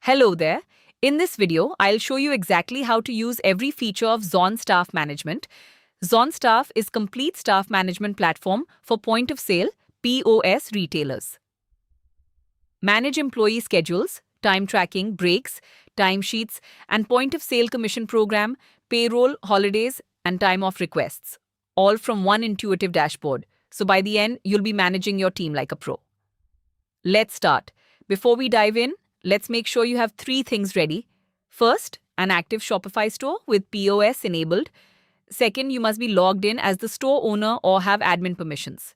Hello there. In this video, I'll show you exactly how to use every feature of Zon Staff Management. Zon Staff is complete staff management platform for point of sale POS retailers. Manage employee schedules, time tracking, breaks, timesheets, and point of sale commission program, payroll, holidays, and time off requests, all from one intuitive dashboard. So by the end, you'll be managing your team like a pro. Let's start. Before we dive in, let's make sure you have three things ready. First, an active Shopify store with POS enabled. Second, you must be logged in as the store owner or have admin permissions.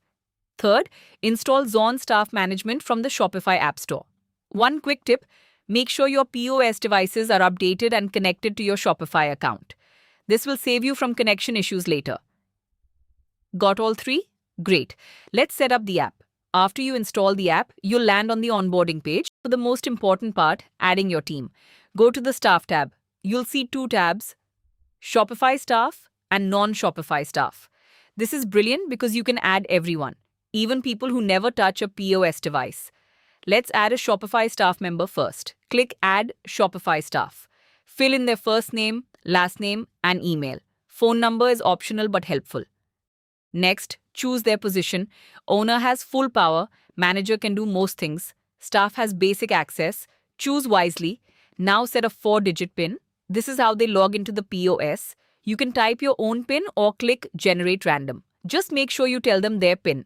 Third, install Zon Staff Management from the Shopify App Store. One quick tip, make sure your POS devices are updated and connected to your Shopify account. This will save you from connection issues later. Got all three? Great. Let's set up the app. After you install the app, you'll land on the onboarding page. For the most important part, adding your team. Go to the Staff tab. You'll see two tabs, Shopify Staff and Non-Shopify Staff. This is brilliant because you can add everyone, even people who never touch a POS device. Let's add a Shopify staff member first. Click Add Shopify Staff. Fill in their first name, last name, and email. Phone number is optional but helpful. Next, choose their position. Owner has full power, manager can do most things, staff has basic access. Choose wisely. Now set a 4-digit PIN. This is how they log into the POS. You can type your own PIN or click Generate Random. Just make sure you tell them their PIN.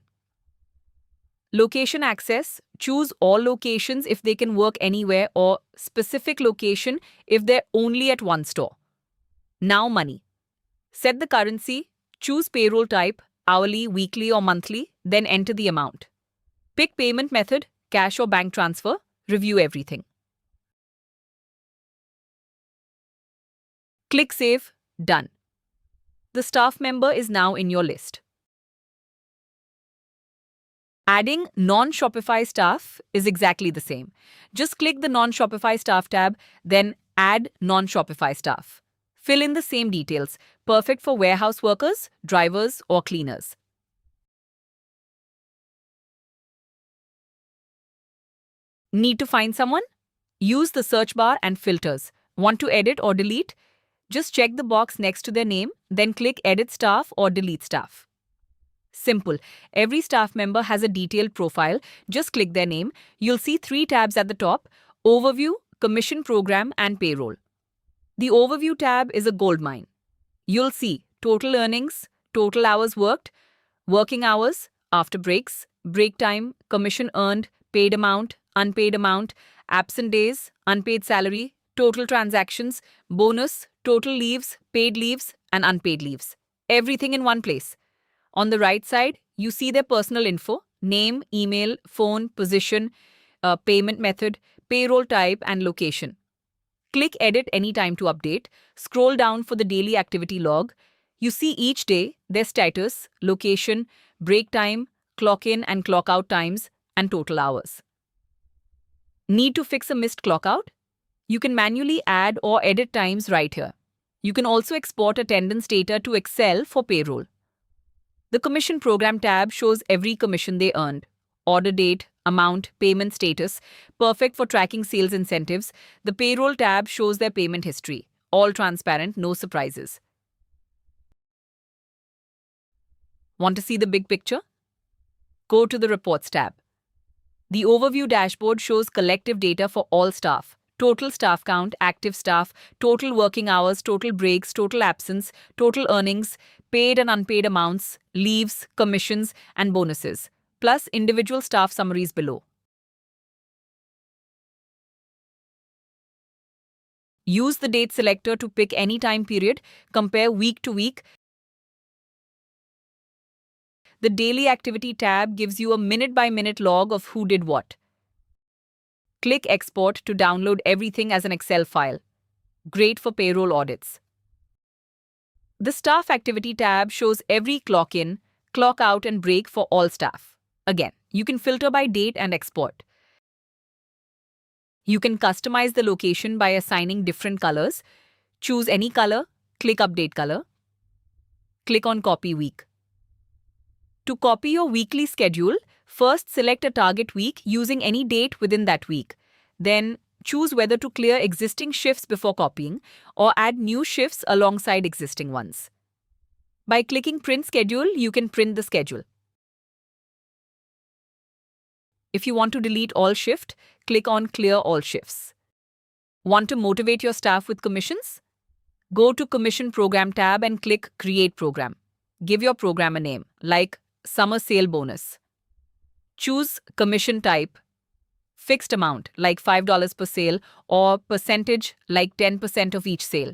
Location access. Choose all locations if they can work anywhere or specific location if they're only at one store. Now money. Set the currency. Choose payroll type, hourly, weekly or monthly, then enter the amount. Pick payment method, cash or bank transfer, review everything. Click Save, done. The staff member is now in your list. Adding non-Shopify staff is exactly the same. Just click the non-Shopify staff tab, then add non-Shopify staff. Fill in the same details, perfect for warehouse workers, drivers, or cleaners. Need to find someone? Use the search bar and filters. Want to edit or delete? Just check the box next to their name, then click Edit Staff or Delete Staff. Simple. Every staff member has a detailed profile. Just click their name. You'll see 3 tabs at the top: Overview, Commission Program, and Payroll. The Overview tab is a goldmine. You'll see total earnings, total hours worked, working hours, after breaks, break time, commission earned, paid amount, unpaid amount, absent days, unpaid salary, total transactions, bonus, total leaves, paid leaves, and unpaid leaves. Everything in one place. On the right side, you see their personal info, name, email, phone, position, payment method, payroll type, and location. Click Edit anytime to update. Scroll down for the daily activity log. You see each day, their status, location, break time, clock in and clock out times, and total hours. Need to fix a missed clock out? You can manually add or edit times right here. You can also export attendance data to Excel for payroll. The Commission Program tab shows every commission they earned. Order date, amount, payment status, perfect for tracking sales incentives. The Payroll tab shows their payment history. All transparent, no surprises. Want to see the big picture? Go to the Reports tab. The Overview dashboard shows collective data for all staff. Total staff count, active staff, total working hours, total breaks, total absence, total earnings, paid and unpaid amounts, leaves, commissions, and bonuses, plus individual staff summaries below. Use the date selector to pick any time period, compare week to week. The Daily Activity tab gives you a minute-by-minute log of who did what. Click Export to download everything as an Excel file. Great for payroll audits. The Staff Activity tab shows every clock in, clock out, and break for all staff. Again, you can filter by date and export. You can customize the location by assigning different colors. Choose any color, click Update Color. Click on Copy Week. To copy your weekly schedule, first select a target week using any date within that week. Then choose whether to clear existing shifts before copying or add new shifts alongside existing ones. By clicking Print Schedule, you can print the schedule. If you want to delete all shift, click on Clear All Shifts. Want to motivate your staff with commissions? Go to Commission Program tab and click Create Program. Give your program a name, like Summer Sale Bonus. Choose commission type, fixed amount, like $5 per sale, or percentage, like 10% of each sale.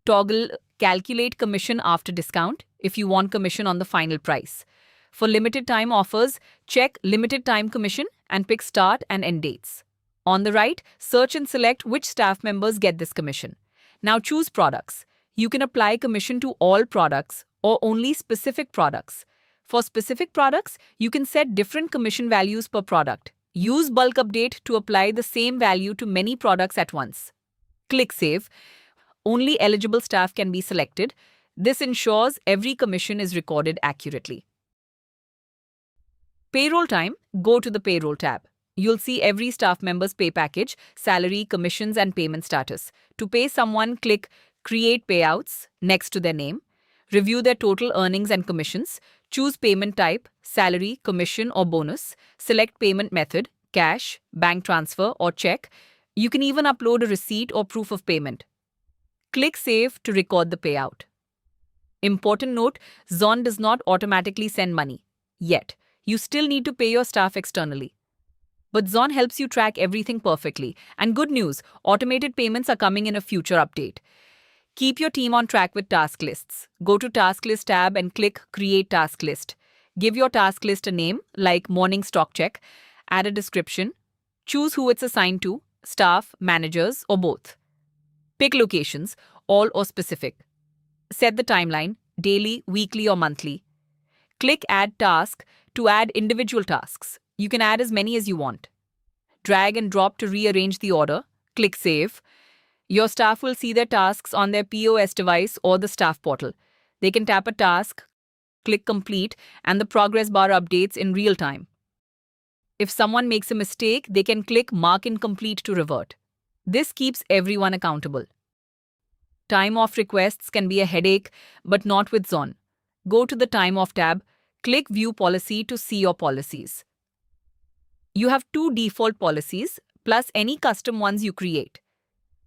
Toggle Calculate Commission after discount if you want commission on the final price. For limited time offers, check Limited Time Commission and pick Start and End dates. On the right, search and select which staff members get this commission. Now choose products. You can apply commission to all products or only specific products. For specific products, you can set different commission values per product. Use bulk update to apply the same value to many products at once. Click Save. Only eligible staff can be selected. This ensures every commission is recorded accurately. Payroll time, go to the Payroll tab. You'll see every staff member's pay package, salary, commissions, and payment status. To pay someone, click Create Payouts next to their name. Review their total earnings and commissions. Choose payment type, salary, commission, or bonus. Select payment method, cash, bank transfer, or check. You can even upload a receipt or proof of payment. Click Save to record the payout. Important note, Zon does not automatically send money. Yet, you still need to pay your staff externally. But Zon helps you track everything perfectly. And good news, automated payments are coming in a future update. Keep your team on track with task lists. Go to Task List tab and click Create Task List. Give your task list a name, like Morning Stock Check. Add a description. Choose who it's assigned to, staff, managers, or both. Pick locations, all or specific. Set the timeline, daily, weekly, or monthly. Click Add Task to add individual tasks. You can add as many as you want. Drag and drop to rearrange the order. Click Save. Your staff will see their tasks on their POS device or the staff portal. They can tap a task, click Complete, and the progress bar updates in real time. If someone makes a mistake, they can click Mark Incomplete to revert. This keeps everyone accountable. Time off requests can be a headache, but not with Zon. Go to the Time Off tab, click View Policy to see your policies. You have 2 default policies, plus any custom ones you create.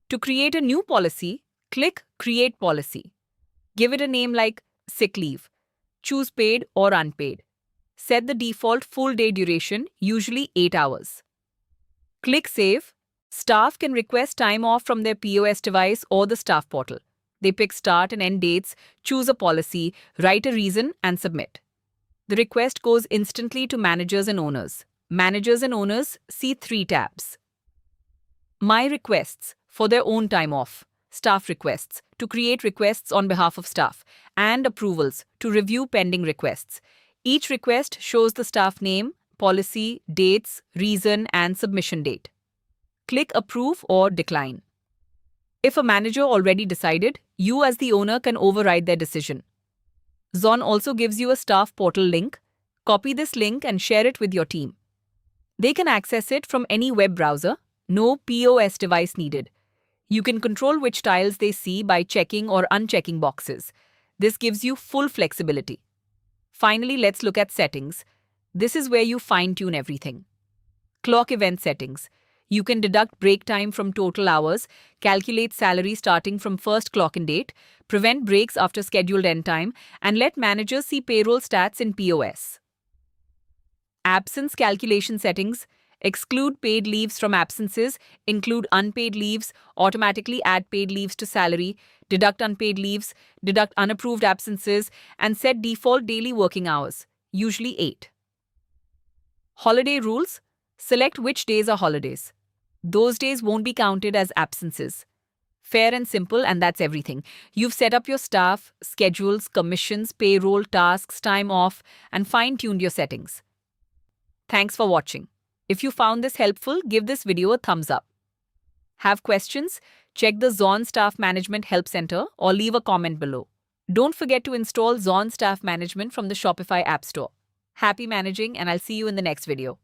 To create a new policy, click Create Policy. Give it a name like Sick Leave. Choose paid or unpaid. Set the default full day duration, usually 8 hours. Click Save. Staff can request time off from their POS device or the staff portal. They pick start and end dates, choose a policy, write a reason, and submit. The request goes instantly to managers and owners. Managers and owners see 3 tabs. My Requests for their own time off. Staff Requests to create requests on behalf of staff. And Approvals to review pending requests. Each request shows the staff name, policy, dates, reason, and submission date. Click Approve or Decline. If a manager already decided, you as the owner can override their decision. Zon also gives you a staff portal link. Copy this link and share it with your team. They can access it from any web browser. No POS device needed. You can control which tiles they see by checking or unchecking boxes. This gives you full flexibility. Finally, let's look at settings. This is where you fine-tune everything. Clock event settings. You can deduct break time from total hours, calculate salary starting from first clock-in date, prevent breaks after scheduled end time, and let managers see payroll stats in POS. Absence calculation settings. Exclude paid leaves from absences, include unpaid leaves, automatically add paid leaves to salary, deduct unpaid leaves, deduct unapproved absences, and set default daily working hours, usually 8. Holiday rules. Select which days are holidays. Those days won't be counted as absences. Fair and simple, and that's everything. You've set up your staff, schedules, commissions, payroll, tasks, time off, and fine-tuned your settings. Thanks for watching. If you found this helpful, give this video a thumbs up. Have questions? Check the Zon Staff Management Help Center or leave a comment below. Don't forget to install Zon Staff Management from the Shopify App Store. Happy managing, and I'll see you in the next video.